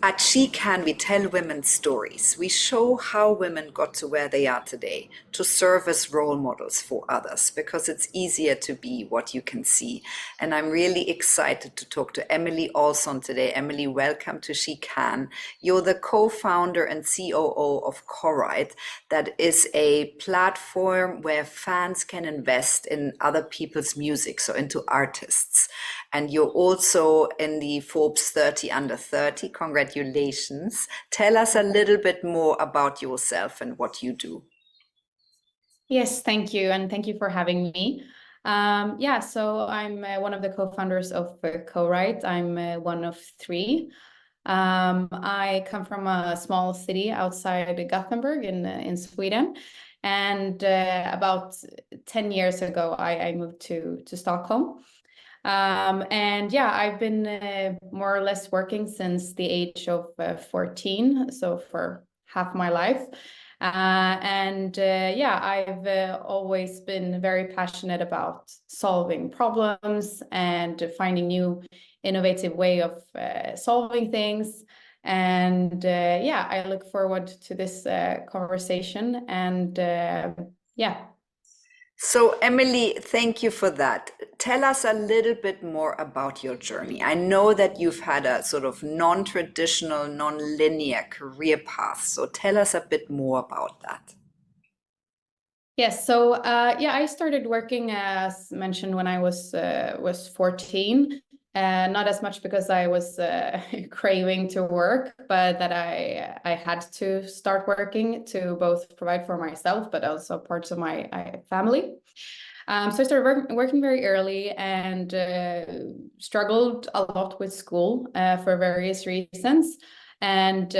At She Can, we tell women's stories. We show how women got to where they are today to serve as role models for others because it's easier to be what you can see. And I'm really excited to talk to Emelie Olsson today. Emelie, welcome to She Can. You're the co-founder and COO of Corite. That is a platform where fans can invest in other people's music, so into artists. And you're also in the Forbes 30 under 30. Congratulations. Tell us a little bit more about yourself and what you do. Yes, thank you. And thank you for having me. So I'm one of the co-founders of Corite. I'm one of three. I come from a small city outside Gothenburg in Sweden. And about 10 years ago, I moved to Stockholm. I've been more or less working since the age of 14, so for half my life. I've always been very passionate about solving problems and finding new innovative way of solving things. I look forward to this conversation. So, Emelie, thank you for that. Tell us a little bit more about your journey. I know that you've had a sort of non-traditional, non-linear career path. So tell us a bit more about that. Yes, I started working as mentioned when I was 14. Not as much because I was craving to work, but that I had to start working to both provide for myself, but also parts of my family. So I started working very early and struggled a lot with school for various reasons. And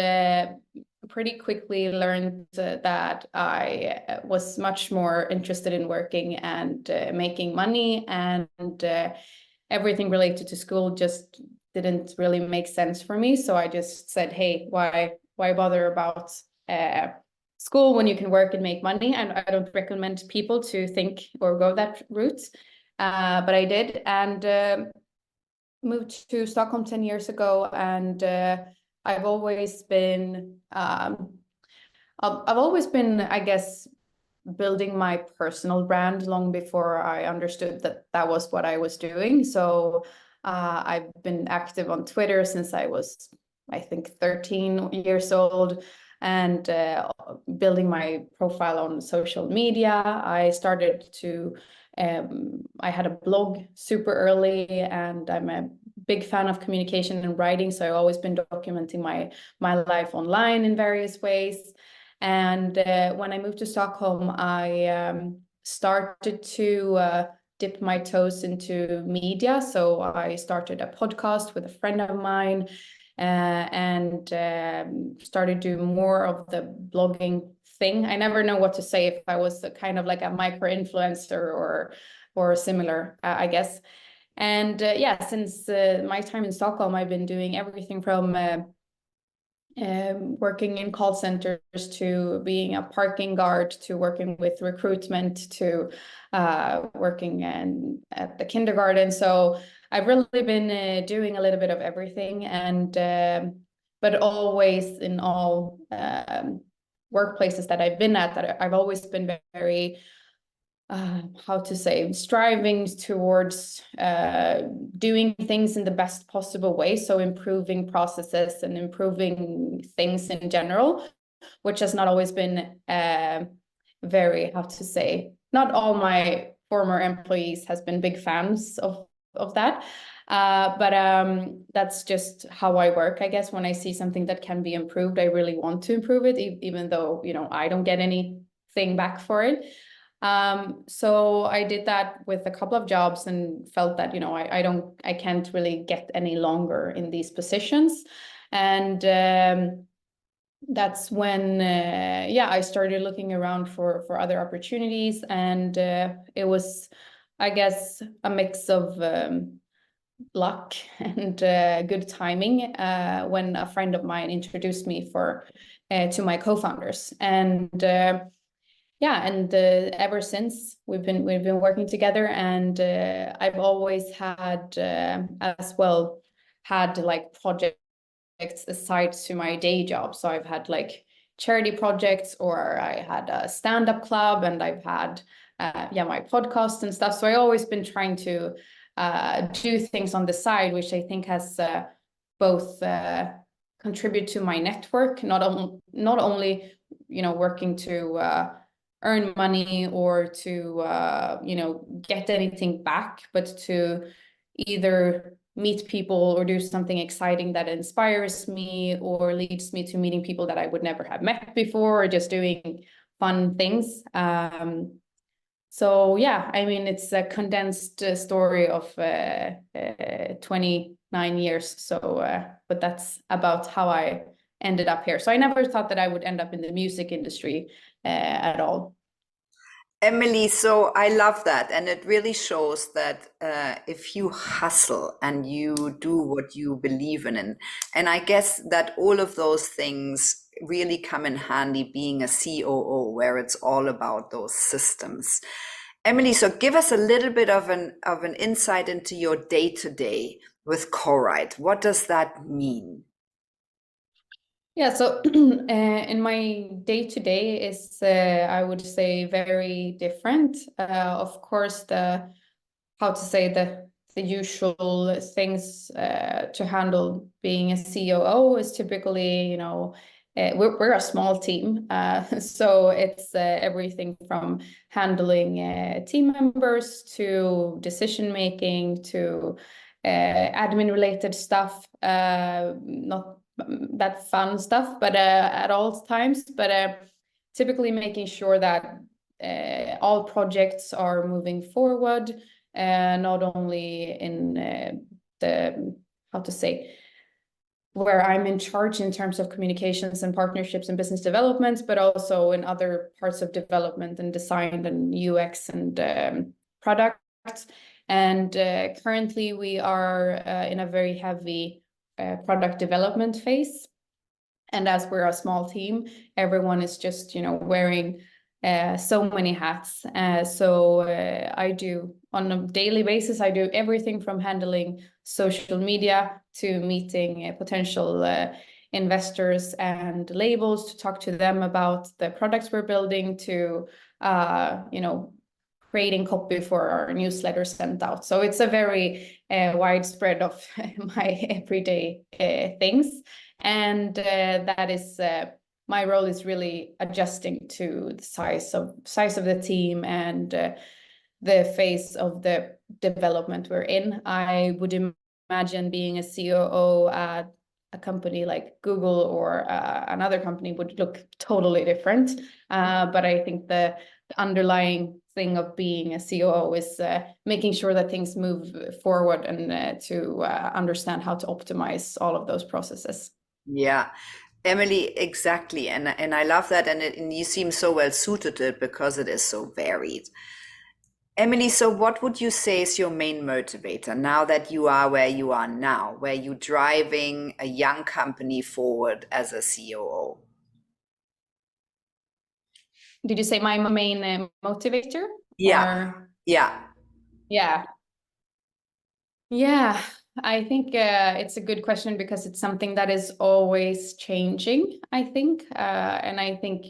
pretty quickly learned that I was much more interested in working and making money, and everything related to school just didn't really make sense for me. So I just said, hey, why bother about school when you can work and make money? And I don't recommend people to think or go that route. But I did, and moved to Stockholm 10 years ago. And I've always been, I guess, building my personal brand long before I understood that that was what I was doing. So I've been active on Twitter since I was, I think, 13 years old, and building my profile on social media. I started to, I had a blog super early, and I'm a big fan of communication and writing. So I've always been documenting my life online in various ways. And when I moved to Stockholm, I started to dip my toes into media. So I started a podcast with a friend of mine, and started doing more of the blogging thing. I never know what to say, if I was kind of like a micro influencer or similar, I guess. And since my time in Stockholm, I've been doing everything from working in call centers to being a parking guard to working with recruitment to working at the kindergarten. So I've really been doing a little bit of everything, and but always in all workplaces that I've been at, that I've always been very striving towards doing things in the best possible way. So improving processes and improving things in general, which has not always been not all my former employees has been big fans of that. But that's just how I work, I guess. When I see something that can be improved, I really want to improve it, even though, I don't get anything back for it. So I did that with a couple of jobs and felt that, I can't really get any longer in these positions. And that's when, I started looking around for other opportunities. And it was, I guess, a mix of luck and good timing when a friend of mine introduced me to my co-founders. And ever since we've been working together, and I've always had as well had like projects aside to my day job. So I've had like charity projects, or I had a stand-up club, and I've had my podcast and stuff. So I've always been trying to do things on the side, which I think has both contribute to my network, not only working to earn money or to get anything back, but to either meet people or do something exciting that inspires me or leads me to meeting people that I would never have met before, or just doing fun things. So yeah, I mean, it's a condensed story of 29 years. So, but that's about how I ended up here. So I never thought that I would end up in the music industry at all. Emelie, so I love that. And it really shows that if you hustle and you do what you believe in, and I guess that all of those things really come in handy being a COO, where it's all about those systems. Emelie, so give us a little bit of an insight into your day-to-day with Corite. What does that mean? Yeah, so in my day-to-day is, I would say, very different. Of course, how to say, the usual things to handle being a COO is typically, we're a small team, so it's everything from handling team members to decision making to admin related stuff, not that fun stuff, but at all times, but typically making sure that all projects are moving forward, not only in how to say, where I'm in charge in terms of communications and partnerships and business development, but also in other parts of development and design and UX and product. And currently we are in a very heavy product development phase. And as we're a small team, everyone is just, wearing so many hats. I do on a daily basis, I do everything from handling social media to meeting potential investors and labels to talk to them about the products we're building to, creating copy for our newsletter sent out. So it's a very widespread of my everyday things. And that is my role is really adjusting to the size of the team and the phase of the development we're in. I would imagine being a COO at a company like Google or another company would look totally different. But I think the underlying thing of being a COO is making sure that things move forward and to understand how to optimize all of those processes. Yeah, Emelie, exactly. And I love that. And you seem so well suited to it because it is so varied. Emelie, so what would you say is your main motivator now that you are where you are now, where you're driving a young company forward as a COO? Did you say my main motivator? Yeah, Or yeah. yeah, I think it's a good question because it's something that is always changing, I think. And I think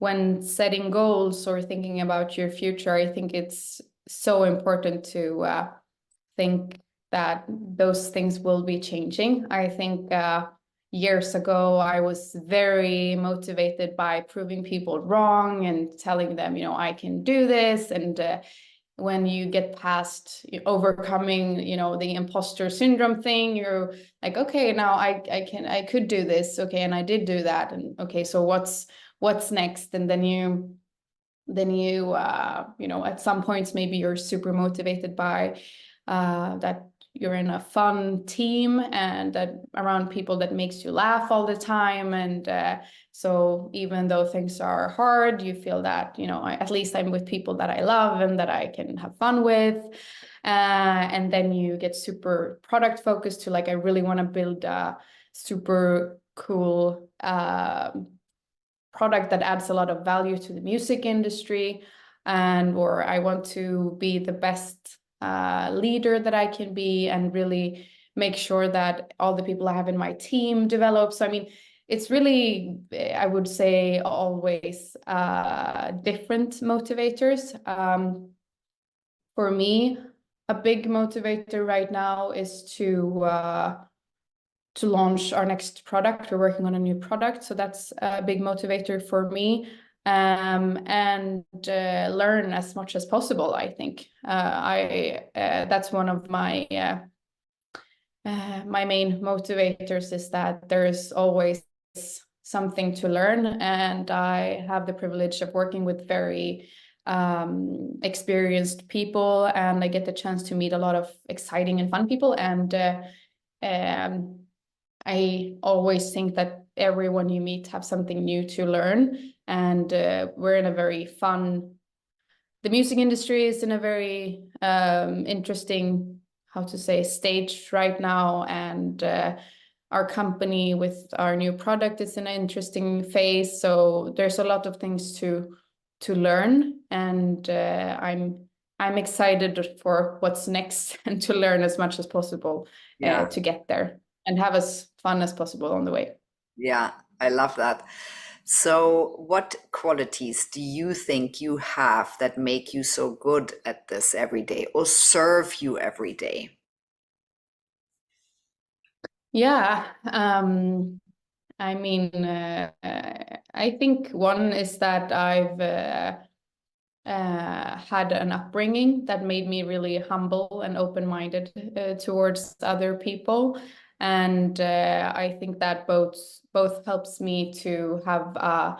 when setting goals or thinking about your future, I think it's so important to think that those things will be changing. I think years ago, I was very motivated by proving people wrong and telling them, I can do this. And when you get past overcoming, the imposter syndrome thing, you're like, okay, now I could do this. Okay. And I did do that. And okay, so what's next? And then you at some points, maybe you're super motivated by that you're in a fun team and that around people that makes you laugh all the time. And so even though things are hard, you feel that, at least I'm with people that I love and that I can have fun with. And then you get super product focused to like, I really want to build a super cool product that adds a lot of value to the music industry, or I want to be the best leader that I can be and really make sure that all the people I have in my team develop. So I mean, it's really, I would say, always different motivators. For me, a big motivator right now is to launch our next product. We're working on a new product, so that's a big motivator for me. And learn as much as possible. I think that's one of my my main motivators, is that there's always something to learn, and I have the privilege of working with very experienced people, and I get the chance to meet a lot of exciting and fun people, and I always think that everyone you meet have something new to learn, and we're in a very fun, the music industry is in a very interesting, how to say, stage right now, and our company with our new product is in an interesting phase. So there's a lot of things to learn, and I'm excited for what's next and to learn as much as possible to get there and have as fun as possible on the way. Yeah, I love that. So, what qualities do you think you have that make you so good at this every day or serve you every day? Yeah, I mean, I think one is that I've had an upbringing that made me really humble and open-minded towards other people. And I think that both helps me to have a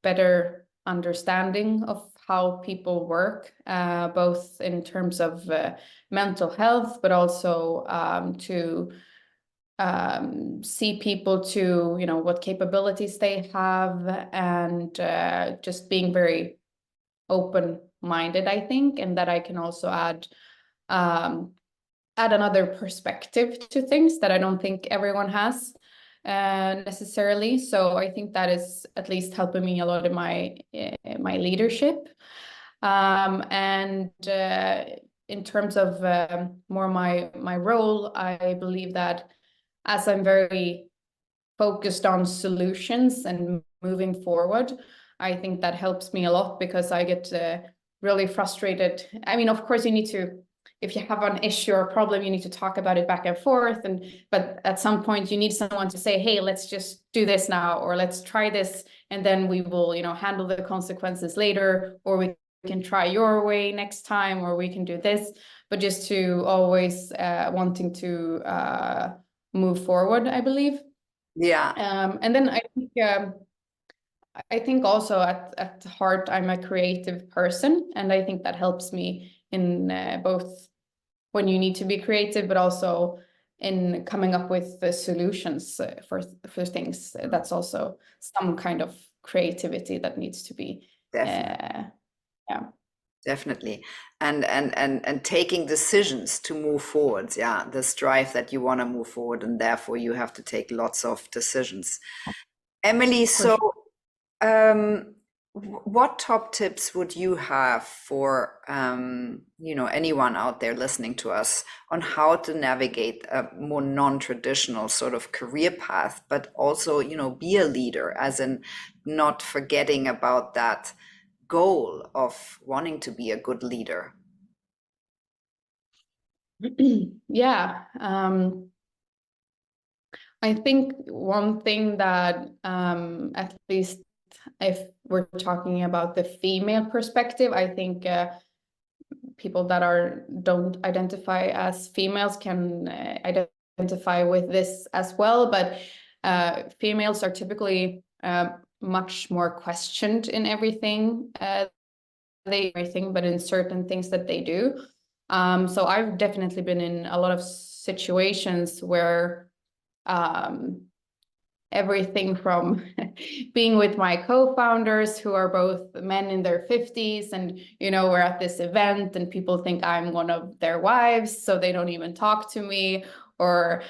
better understanding of how people work, both in terms of mental health, but also to see people to, you know, what capabilities they have, and just being very open-minded, I think, and that I can also add another perspective to things that I don't think everyone has necessarily. So I think that is at least helping me a lot in my my leadership. And in terms of more my role, I believe that as I'm very focused on solutions and moving forward, I think that helps me a lot, because I get really frustrated. I mean, of course, you need to, if you have an issue or a problem, you need to talk about it back and forth. But at some point, you need someone to say, "Hey, let's just do this now," or "Let's try this, and then we will, you know, handle the consequences later," or "We can try your way next time," or "We can do this." But just to always wanting to move forward, I believe. Yeah. And then I think also at heart, I'm a creative person, and I think that helps me in both when you need to be creative, but also in coming up with the solutions for things. That's also some kind of creativity that needs to be. Definitely. Yeah. Definitely. And taking decisions to move forwards. Yeah. This drive that you want to move forward, and therefore you have to take lots of decisions. Emelie, so Sure. what top tips would you have for anyone out there listening to us on how to navigate a more non-traditional sort of career path, but also, be a leader, as in not forgetting about that goal of wanting to be a good leader? Yeah. I think one thing that at least if we're talking about the female perspective, I think people that don't identify as females can identify with this as well. But females are typically much more questioned in everything but in certain things that they do. So I've definitely been in a lot of situations where everything from being with my co-founders, who are both men in their 50s, and we're at this event and people think I'm one of their wives, so they don't even talk to me, or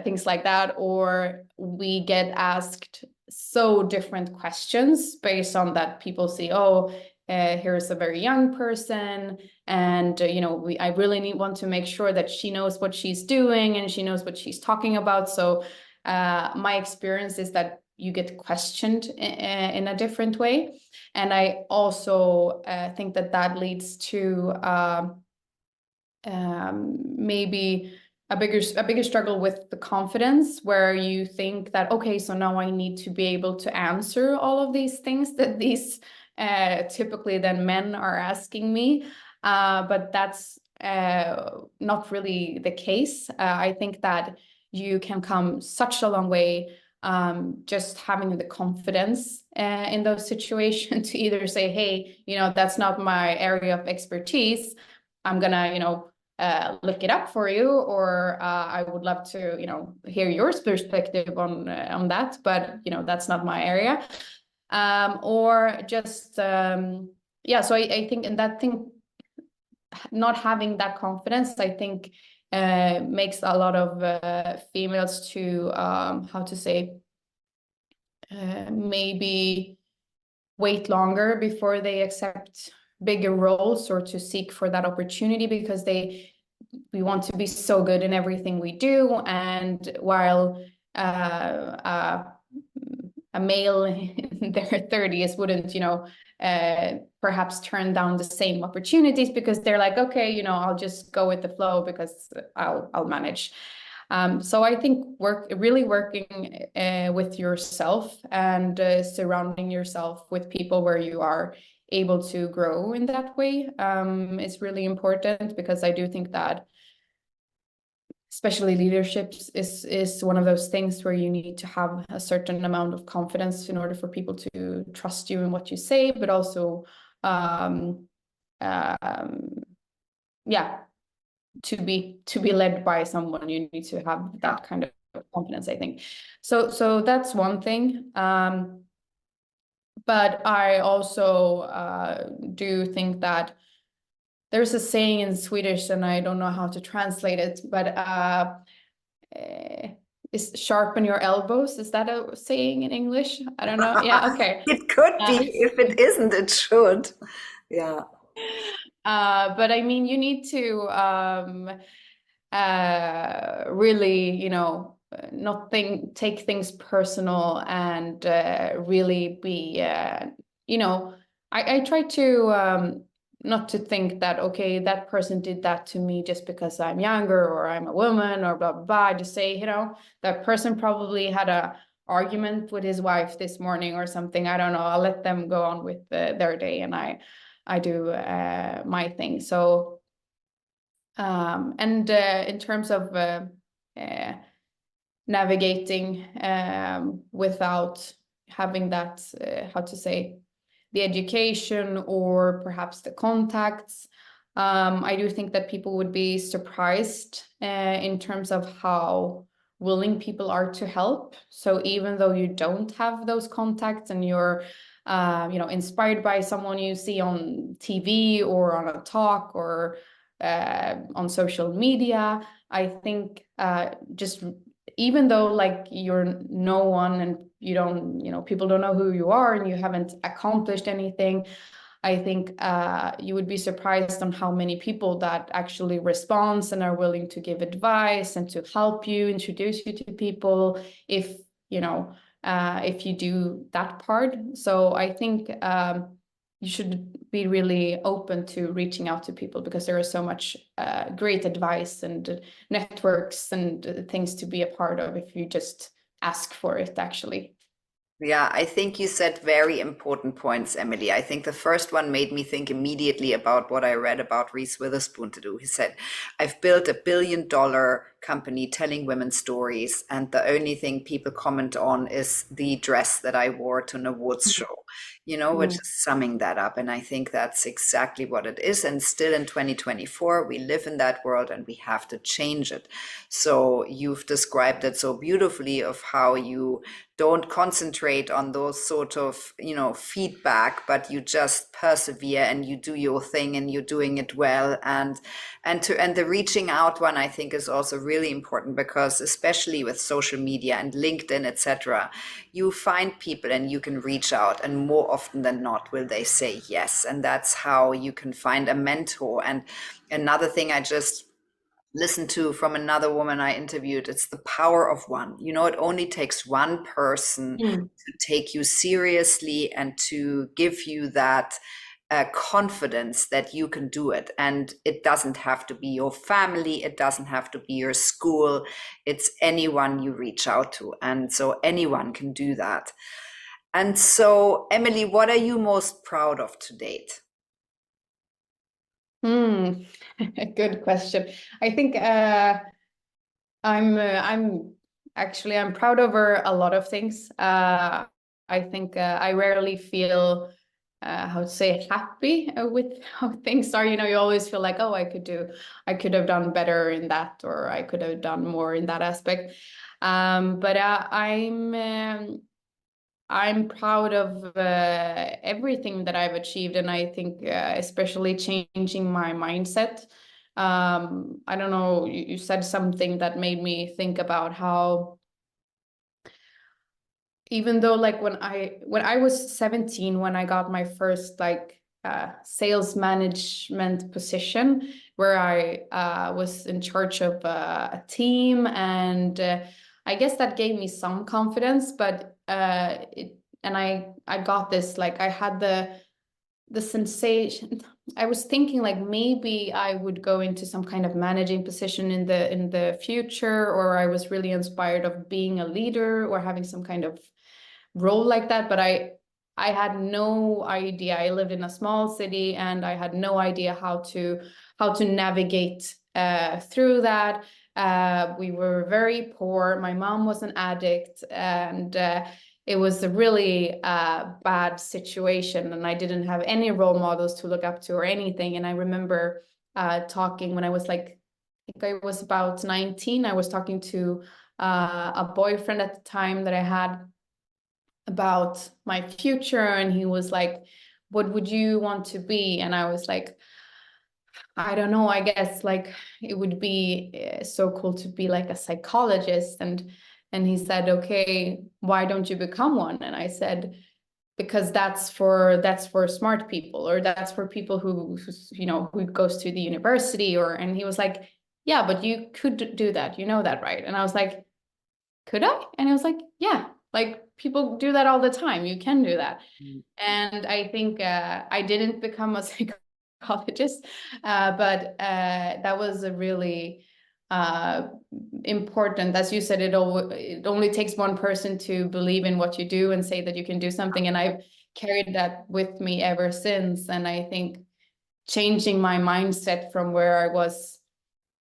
things like that. Or we get asked so different questions based on that. People see, oh, here's a very young person, and I really want to make sure that she knows what she's doing and she knows what she's talking about. So my experience is that you get questioned in a different way, and I also think that leads to maybe a bigger struggle with the confidence, where you think that, okay, so now I need to be able to answer all of these things that these typically then men are asking me, but that's not really the case. I think that you can come such a long way just having the confidence in those situations to either say, hey, that's not my area of expertise. I'm gonna, look it up for you, or I would love to, hear your perspective on that, but that's not my area. Or just yeah. So I think, and that thing, not having that confidence, I think, makes a lot of females to how to say, maybe wait longer before they accept bigger roles or to seek for that opportunity, because we want to be so good in everything we do. And while a male in their 30s wouldn't, perhaps turn down the same opportunities, because they're like, okay, I'll just go with the flow because I'll manage. So I think really working with yourself and surrounding yourself with people where you are able to grow in that way is really important, because I do think that especially leadership is one of those things where you need to have a certain amount of confidence in order for people to trust you in what you say, but also yeah, to be led by someone, you need to have that kind of confidence, I think. So that's one thing. But I also do think that there's a saying in Swedish, and I don't know how to translate it, but is sharpen your elbows. Is that a saying in English? I don't know. Yeah, okay. It could be. If it isn't, it should. Yeah. But I mean, you need to really, not take things personal, and really be, I try to not to think that, okay, that person did that to me just because I'm younger or I'm a woman or blah, blah, blah. I just say, that person probably had a argument with his wife this morning or something. I don't know. I'll let them go on with their day, and I do my thing. So, and in terms of navigating without having that, how to say, the education or perhaps the contacts, I do think that people would be surprised in terms of how willing people are to help. So even though you don't have those contacts and you're inspired by someone you see on TV or on a talk or on social media, I think just even though like you're no one and you don't, people don't know who you are and you haven't accomplished anything, I think you would be surprised on how many people that actually respond and are willing to give advice and to help you, introduce you to people if you do that part. So I think you should be really open to reaching out to people, because there is so much great advice and networks and things to be a part of if you just ask for it, actually. Yeah, I think you said very important points, Emelie. I think the first one made me think immediately about what I read about Reese Witherspoon to do. He said, I've built $1 billion company telling women stories, and the only thing people comment on is the dress that I wore to an awards show, which is summing that up. And I think that's exactly what it is. And still in 2024, we live in that world and we have to change it. So you've described it so beautifully of how you don't concentrate on those sort of, feedback, but you just persevere and you do your thing and you're doing it well. And the reaching out one, I think, is also really really important because especially with social media and LinkedIn, etc., you find people and you can reach out, and more often than not will they say yes. And that's how you can find a mentor. And another thing I just listened to from another woman I interviewed, it's the power of one. You know, it only takes one person Mm. to take you seriously and to give you that confidence that you can do it. And it doesn't have to be your family, it doesn't have to be your school, it's anyone you reach out to. And so anyone can do that. And so, Emelie, what are you most proud of to date? Hmm. Good question. I think I'm actually I'm proud over a lot of things. I think I rarely feel how to say happy with how things are. You know, you always feel like, oh, I could have done better in that, or I could have done more in that aspect. But I'm proud of everything that I've achieved, and I think especially changing my mindset. I don't know, you said something that made me think about how even though like when I was 17, when I got my first like sales management position where I was in charge of a team, and I guess that gave me some confidence, but I got this, like I had the sensation. I was thinking like maybe I would go into some kind of managing position in the future, or I was really inspired of being a leader or having some kind of role like that, but I had no idea. I lived in a small city and I had no idea how to navigate through that. We were very poor. My mom was an addict, and it was a really bad situation, and I didn't have any role models to look up to or anything. And I remember talking when I was like, I think I was about 19. I was talking to a boyfriend at the time that I had about my future, and he was like, what would you want to be? And I was like, I don't know, I guess like it would be so cool to be like a psychologist. And he said, okay, why don't you become one? And I said, because that's for smart people, or that's for people you know, who goes to the university. Or and he was like, yeah, but you could do that, you know that, right? And I was like, could I? And I was like, yeah, like people do that all the time. You can do that. Mm. And I think I didn't become a psychologist, but that was a really uh, important, as you said, it only takes one person to believe in what you do and say that you can do something. And I've carried that with me ever since. And I think changing my mindset from where I was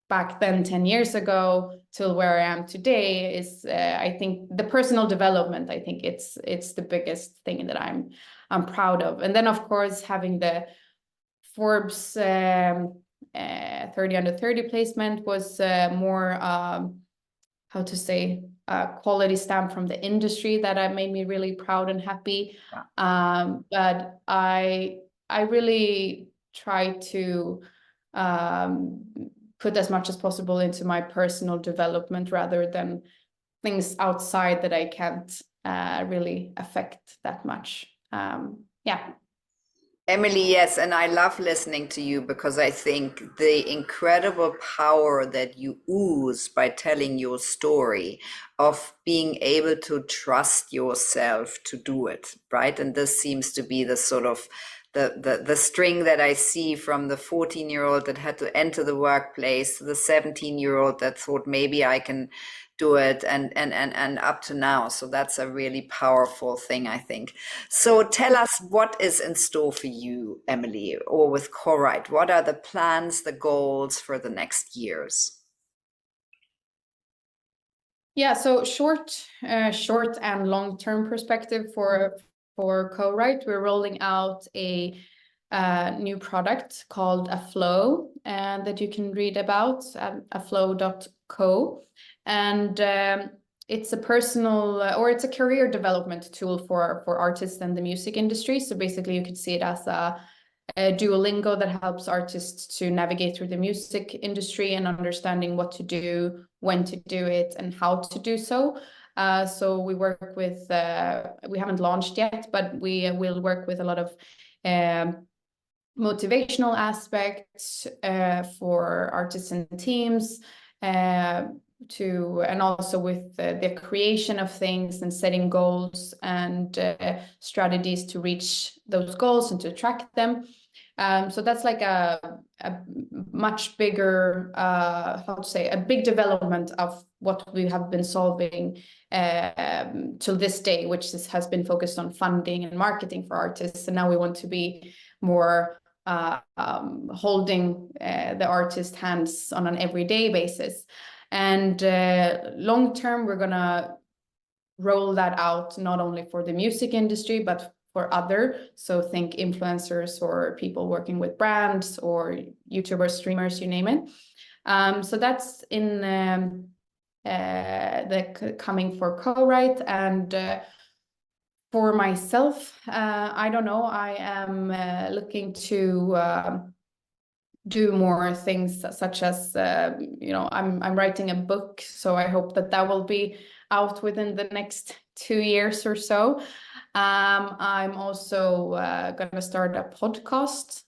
back then 10 years ago till where I am today is I think the personal development, I think it's the biggest thing that I'm proud of. And then of course having the Forbes 30 under 30 placement was more how to say quality stamp from the industry that made me really proud and happy. But I really try to um, put as much as possible into my personal development rather than things outside that I can't really affect that much. Yeah. Emelie, yes, and I love listening to you because I think the incredible power that you ooze by telling your story of being able to trust yourself to do it, right? And this seems to be the sort of the string that I see from the 14-year-old that had to enter the workplace to the 17-year-old that thought maybe I can do it, and up to now. So that's a really powerful thing, I think. So tell us, what is in store for you, Emelie, or with Corite? What are the plans, the goals for the next years? Yeah, so short and long-term perspective for Corite, we're rolling out a new product called a flow, and that you can read about at aflow.co. And it's a personal or it's a career development tool for artists and the music industry. So basically, you could see it as Duolingo that helps artists to navigate through the music industry and understanding what to do, when to do it, and how to do so. So we work with, we haven't launched yet, but we will work with a lot of motivational aspects for artists and teams, and also with the creation of things and setting goals and strategies to reach those goals and to track them. So that's like a much bigger, how to say, a big development of what we have been solving till this day, which has been focused on funding and marketing for artists. And now we want to be more holding the artist hands on an everyday basis. And long term, we're gonna roll that out not only for the music industry, but for other. So think influencers or people working with brands or YouTubers, streamers, you name it. So that's in the coming for Corite. And for myself, I don't know, I am looking to do more things such as, I'm writing a book, so I hope that will be out within the next 2 years or so. I'm also going to start a podcast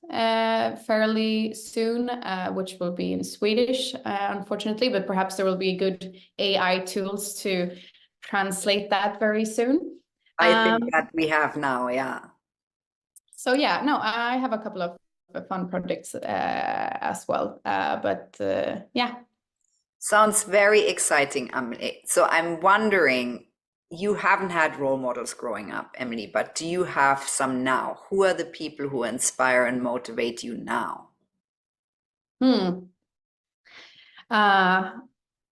fairly soon, which will be in Swedish, unfortunately, but perhaps there will be good AI tools to translate that very soon. I think that we have now, yeah. So yeah, no, I have a couple of fun projects as well, but yeah. Sounds very exciting, Emelie. So I'm wondering, you haven't had role models growing up, Emelie, but do you have some now? Who are the people who inspire and motivate you now?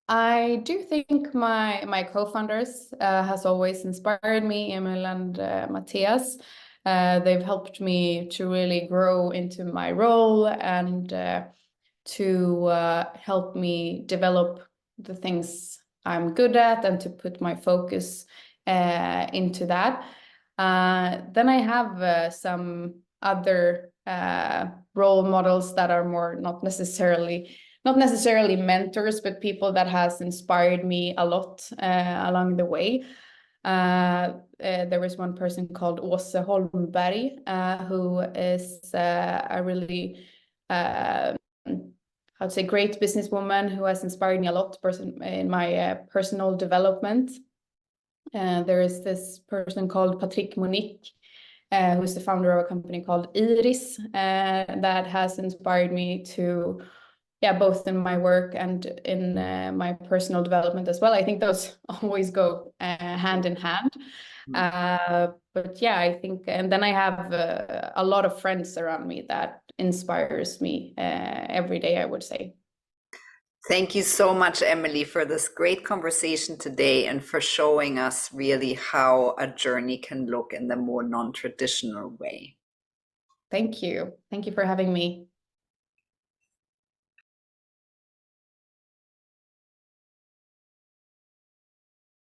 I do think my co-founders has always inspired me, Emil and Matthias. They've helped me to really grow into my role and to help me develop the things I'm good at and to put my focus into that. Then I have some other role models that are more not necessarily mentors, but people that has inspired me a lot along the way. There was one person called Åse Holmberg, who is a really I'd say great businesswoman who has inspired me a lot in my personal development. There is this person called Patrick Monique, who's the founder of a company called Iris, that has inspired me to, both in my work and in my personal development as well. I think those always go hand in hand. But yeah, I think, and then I have a lot of friends around me that inspires me every day, I would say. Thank you so much, Emelie, for this great conversation today and for showing us really how a journey can look in the more non-traditional way. Thank you. Thank you for having me.